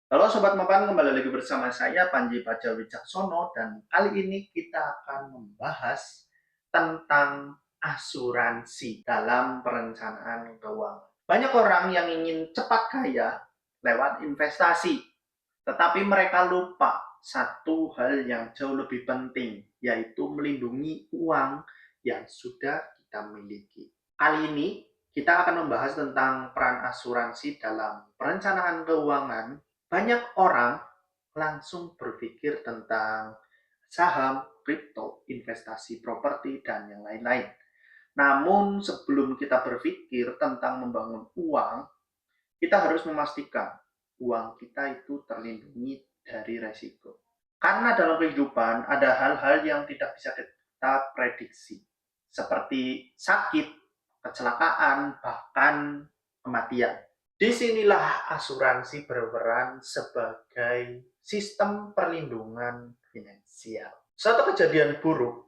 Halo Sobat Mapan, kembali lagi bersama saya Panji Pajawicaksono dan kali ini kita akan membahas tentang asuransi dalam perencanaan keuangan. Banyak orang yang ingin cepat kaya lewat investasi, tetapi mereka lupa satu hal yang jauh lebih penting, yaitu melindungi uang yang sudah kita miliki. Kali ini kita akan membahas tentang peran asuransi dalam perencanaan keuangan. Banyak orang langsung berpikir tentang saham, kripto, investasi properti, dan yang lain-lain. Namun sebelum kita berpikir tentang membangun uang, kita harus memastikan uang kita itu terlindungi dari resiko. Karena dalam kehidupan ada hal-hal yang tidak bisa kita prediksi, seperti sakit, kecelakaan, bahkan kematian. Disinilah asuransi berperan sebagai sistem perlindungan finansial. Suatu kejadian buruk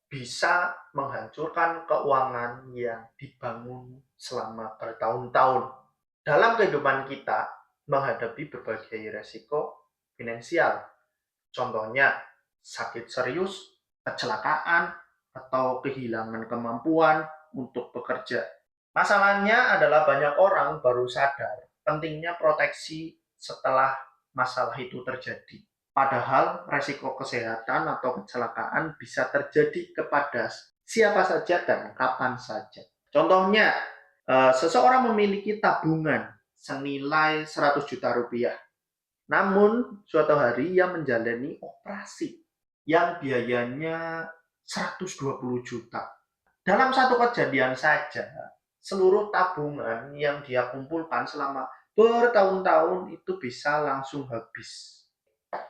bisa menghancurkan keuangan yang dibangun selama bertahun-tahun. Dalam kehidupan kita menghadapi berbagai resiko finansial, contohnya sakit serius, kecelakaan, atau kehilangan kemampuan untuk bekerja. Masalahnya adalah banyak orang baru sadar pentingnya proteksi setelah masalah itu terjadi. Padahal resiko kesehatan atau kecelakaan bisa terjadi kepada siapa saja dan kapan saja. Contohnya, seseorang memiliki tabungan senilai 100 juta rupiah. Namun, suatu hari ia menjalani operasi yang biayanya 120 juta. Dalam satu kejadian saja, seluruh tabungan yang dia kumpulkan selama bertahun-tahun itu bisa langsung habis.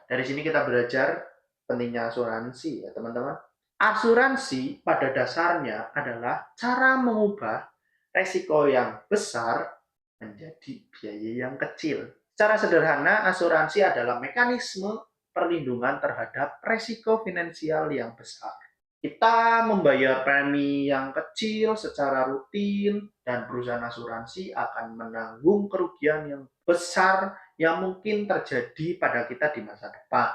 Dari sini kita belajar pentingnya asuransi ya teman-teman. Asuransi pada dasarnya adalah cara mengubah resiko yang besar menjadi biaya yang kecil. Secara sederhana, asuransi adalah mekanisme perlindungan terhadap resiko finansial yang besar. Kita membayar premi yang kecil secara rutin dan perusahaan asuransi akan menanggung kerugian yang besar yang mungkin terjadi pada kita di masa depan.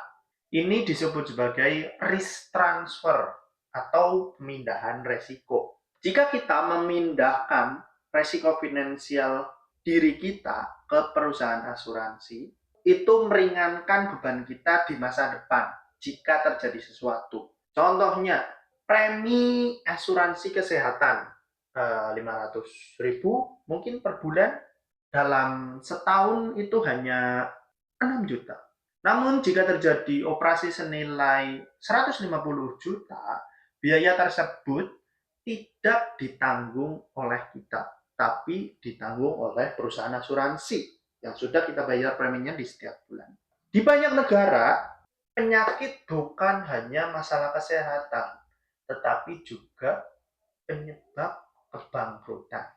Ini disebut sebagai risk transfer atau pemindahan resiko. Jika kita memindahkan resiko finansial diri kita ke perusahaan asuransi, itu meringankan beban kita di masa depan jika terjadi sesuatu. Contohnya, premi asuransi kesehatan 500.000 mungkin per bulan, dalam setahun itu hanya 6 juta. Namun jika terjadi operasi senilai 150 juta, biaya tersebut tidak ditanggung oleh kita, tapi ditanggung oleh perusahaan asuransi yang sudah kita bayar preminya di setiap bulan. Di banyak negara, penyakit bukan hanya masalah kesehatan, tetapi juga penyebab kebangkrutan.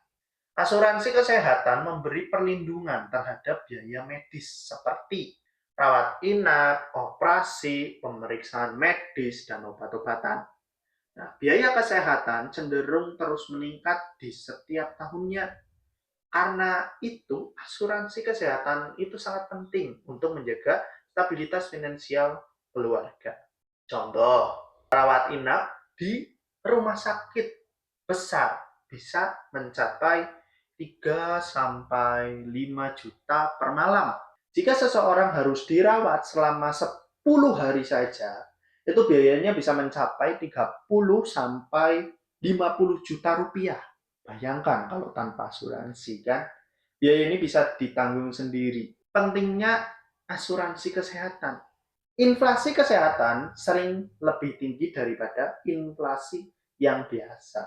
Asuransi kesehatan memberi perlindungan terhadap biaya medis seperti rawat inap, operasi, pemeriksaan medis, dan obat-obatan. Nah, biaya kesehatan cenderung terus meningkat di setiap tahunnya. Karena itu, asuransi kesehatan itu sangat penting untuk menjaga stabilitas finansial keluarga. Contoh, rawat inap di rumah sakit besar bisa mencapai 3 sampai 5 juta per malam. Jika seseorang harus dirawat selama 10 hari saja, itu biayanya bisa mencapai 30 sampai 50 juta rupiah. Bayangkan kalau tanpa asuransi kan, biaya ini bisa ditanggung sendiri. Pentingnya asuransi kesehatan. Inflasi kesehatan sering lebih tinggi daripada inflasi yang biasa.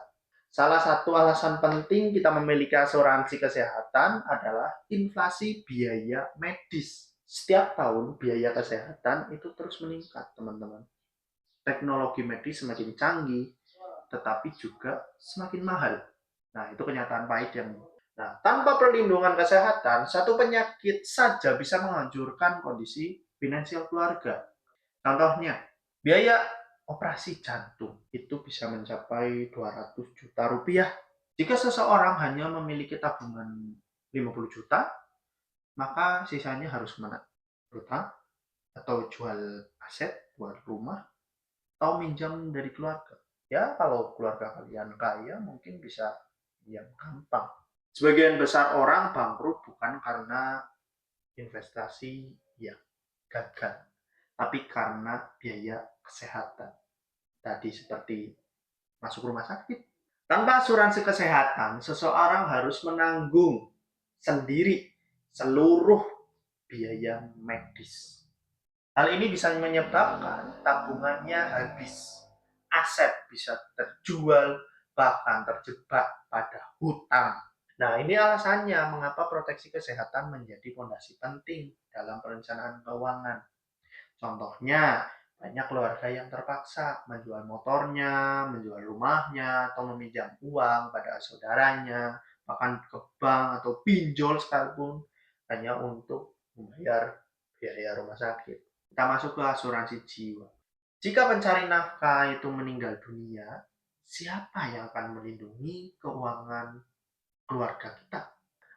Salah satu alasan penting kita memiliki asuransi kesehatan adalah inflasi biaya medis. Setiap tahun biaya kesehatan itu terus meningkat, teman-teman. Teknologi medis semakin canggih, tetapi juga semakin mahal. Nah, itu kenyataan pahit yang. Nah, tanpa perlindungan kesehatan, satu penyakit saja bisa menghancurkan kondisi finansial keluarga. Contohnya, biaya operasi jantung itu bisa mencapai 200 juta rupiah. Jika seseorang hanya memiliki tabungan 50 juta, maka sisanya harus kemana? berutang, atau jual aset, jual rumah, atau minjam dari keluarga. Ya, kalau keluarga kalian kaya mungkin bisa yang gampang. Sebagian besar orang bangkrut bukan karena investasi yang gagal, tapi karena biaya kesehatan. Tadi seperti masuk rumah sakit. Tanpa asuransi kesehatan, seseorang harus menanggung sendiri seluruh biaya medis. Hal ini bisa menyebabkan tabungannya habis, aset bisa terjual, bahkan terjebak pada hutang. Nah, ini alasannya mengapa proteksi kesehatan menjadi fondasi penting dalam perencanaan keuangan. Contohnya, banyak keluarga yang terpaksa menjual motornya, menjual rumahnya, atau meminjam uang pada saudaranya, bahkan ke bank atau pinjol sekalipun, hanya untuk membayar biaya rumah sakit. Kita masuk ke asuransi jiwa. Jika pencari nafkah itu meninggal dunia, siapa yang akan melindungi keuangan keluarga kita?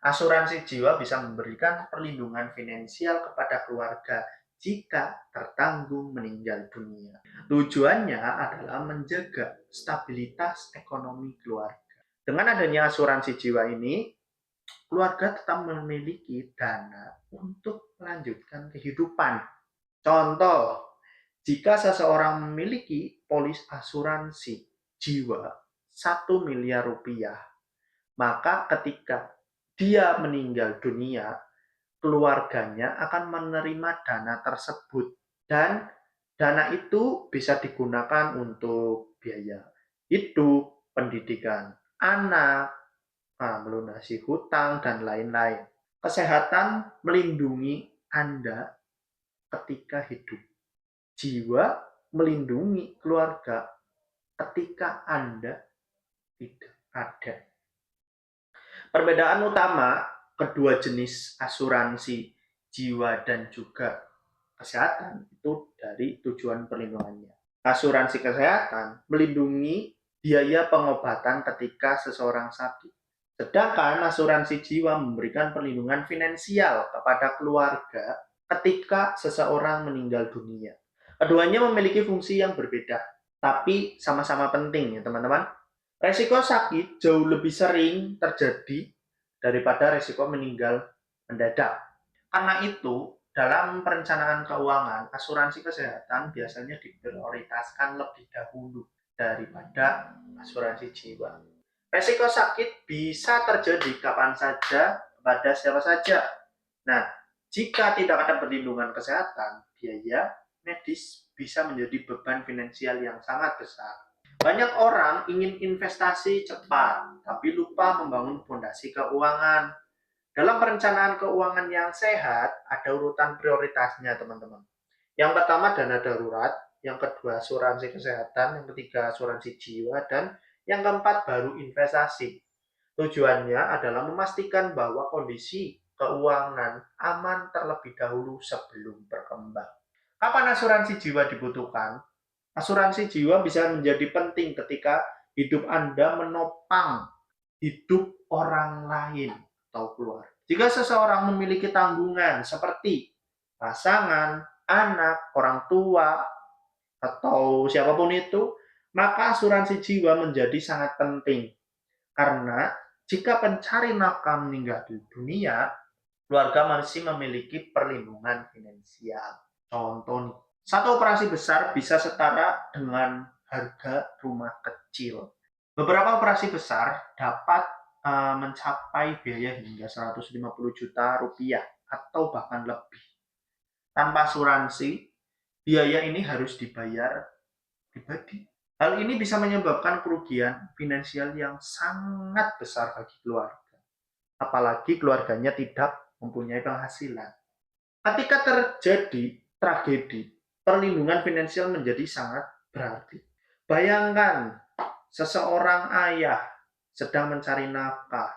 Asuransi jiwa bisa memberikan perlindungan finansial kepada keluarga jika tertanggung meninggal dunia. Tujuannya adalah menjaga stabilitas ekonomi keluarga. Dengan adanya asuransi jiwa ini, keluarga tetap memiliki dana untuk melanjutkan kehidupan. Contoh, jika seseorang memiliki polis asuransi jiwa 1 miliar rupiah, maka ketika dia meninggal dunia, keluarganya akan menerima dana tersebut. Dan dana itu bisa digunakan untuk biaya hidup, pendidikan anak, melunasi hutang, dan lain-lain. Kesehatan melindungi Anda ketika hidup. Jiwa melindungi keluarga ketika Anda tidak ada. Perbedaan utama kedua jenis asuransi jiwa dan juga kesehatan itu dari tujuan perlindungannya. Asuransi kesehatan melindungi biaya pengobatan ketika seseorang sakit. Sedangkan asuransi jiwa memberikan perlindungan finansial kepada keluarga ketika seseorang meninggal dunia. Keduanya memiliki fungsi yang berbeda, tapi sama-sama penting ya teman-teman. Resiko sakit jauh lebih sering terjadi daripada resiko meninggal mendadak. Karena itu, dalam perencanaan keuangan, asuransi kesehatan biasanya diprioritaskan lebih dahulu daripada asuransi jiwa. Resiko sakit bisa terjadi kapan saja, pada siapa saja. Nah, jika tidak ada perlindungan kesehatan, biaya medis bisa menjadi beban finansial yang sangat besar. Banyak orang ingin investasi cepat, tapi lupa membangun fondasi keuangan. Dalam perencanaan keuangan yang sehat, ada urutan prioritasnya, teman-teman. Yang pertama, dana darurat. Yang kedua, asuransi kesehatan. Yang ketiga, asuransi jiwa. Dan yang keempat, baru investasi. Tujuannya adalah memastikan bahwa kondisi keuangan aman terlebih dahulu sebelum berkembang. Kapan asuransi jiwa dibutuhkan? Asuransi jiwa bisa menjadi penting ketika hidup Anda menopang hidup orang lain atau keluarga. Jika seseorang memiliki tanggungan seperti pasangan, anak, orang tua, atau siapapun itu, maka asuransi jiwa menjadi sangat penting. Karena jika pencari nafkah meninggal dunia, keluarga masih memiliki perlindungan finansial. Contoh, satu operasi besar bisa setara dengan harga rumah kecil. Beberapa operasi besar dapat mencapai biaya hingga 150 juta rupiah atau bahkan lebih. Tanpa asuransi, biaya ini harus dibayar pribadi. Hal ini bisa menyebabkan kerugian finansial yang sangat besar bagi keluarga. Apalagi keluarganya tidak mempunyai penghasilan. Ketika terjadi tragedi, perlindungan finansial menjadi sangat berarti. Bayangkan seseorang ayah sedang mencari nafkah,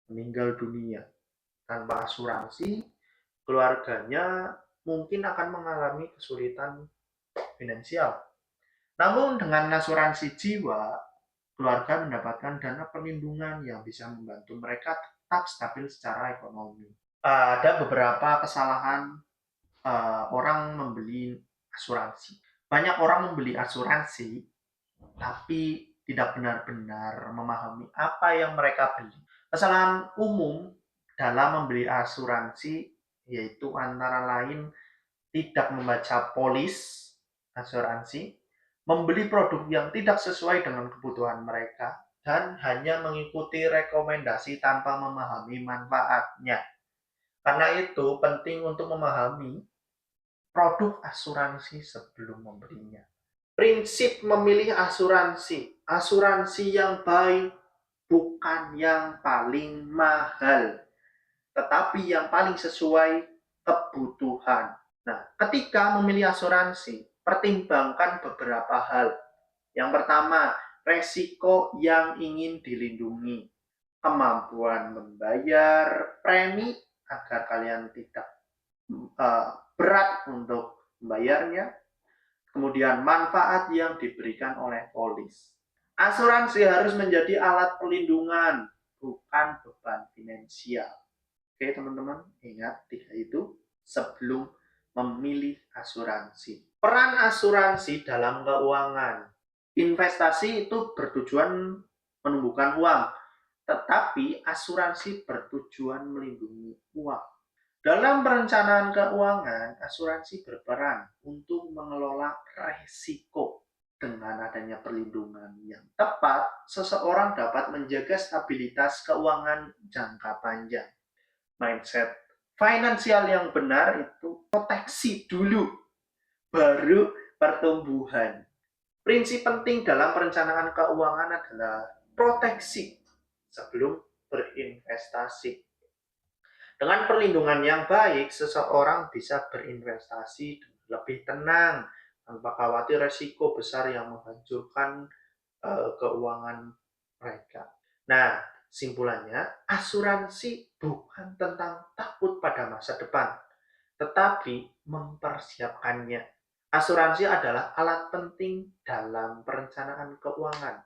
meninggal dunia. Tanpa asuransi, keluarganya mungkin akan mengalami kesulitan finansial. Namun dengan asuransi jiwa, keluarga mendapatkan dana perlindungan yang bisa membantu mereka tetap stabil secara ekonomi. Ada beberapa kesalahan orang membeli asuransi. Banyak orang membeli asuransi, tapi tidak benar-benar memahami apa yang mereka beli. Kesalahan umum dalam membeli asuransi yaitu antara lain tidak membaca polis asuransi, membeli produk yang tidak sesuai dengan kebutuhan mereka, dan hanya mengikuti rekomendasi tanpa memahami manfaatnya. Karena itu penting untuk memahami produk asuransi sebelum membelinya. Prinsip memilih asuransi. Asuransi yang baik bukan yang paling mahal, tetapi yang paling sesuai kebutuhan. Nah, ketika memilih asuransi, pertimbangkan beberapa hal. Yang pertama, resiko yang ingin dilindungi, kemampuan membayar premi agar kalian tidak berat untuk membayarnya, kemudian manfaat yang diberikan oleh polis. Asuransi harus menjadi alat pelindungan, bukan beban finansial. Oke teman-teman, ingat tiga itu sebelum memilih asuransi. Peran asuransi dalam keuangan. Investasi itu bertujuan menumbuhkan uang, tetapi asuransi bertujuan melindungi uang. Dalam perencanaan keuangan, asuransi berperan untuk mengelola risiko. Dengan adanya perlindungan yang tepat, seseorang dapat menjaga stabilitas keuangan jangka panjang. Mindset finansial yang benar itu proteksi dulu, baru pertumbuhan. Prinsip penting dalam perencanaan keuangan adalah proteksi sebelum berinvestasi. Dengan perlindungan yang baik, seseorang bisa berinvestasi lebih tenang, tanpa khawatir resiko besar yang menghancurkan keuangan mereka. Nah, simpulannya, asuransi bukan tentang takut pada masa depan, tetapi mempersiapkannya. Asuransi adalah alat penting dalam perencanaan keuangan.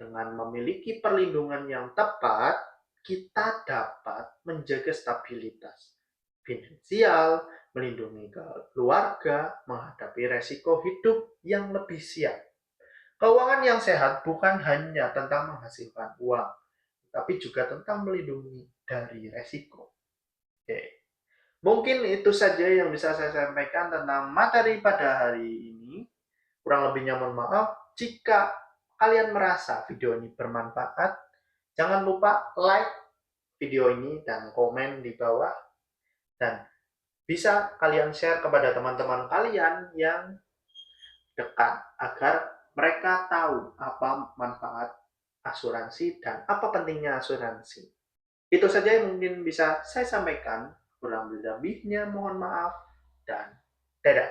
Dengan memiliki perlindungan yang tepat, kita dapat menjaga stabilitas finansial, melindungi keluarga, menghadapi resiko hidup yang lebih siap. Keuangan yang sehat bukan hanya tentang menghasilkan uang, tapi juga tentang melindungi dari resiko. Oke. Mungkin itu saja yang bisa saya sampaikan tentang materi pada hari ini. Kurang lebihnya mohon maaf. Jika kalian merasa video ini bermanfaat, jangan lupa like video ini dan komen di bawah. Dan bisa kalian share kepada teman-teman kalian yang dekat agar mereka tahu apa manfaat asuransi dan apa pentingnya asuransi. Itu saja yang mungkin bisa saya sampaikan. Kurang lebihnya mohon maaf dan dadah.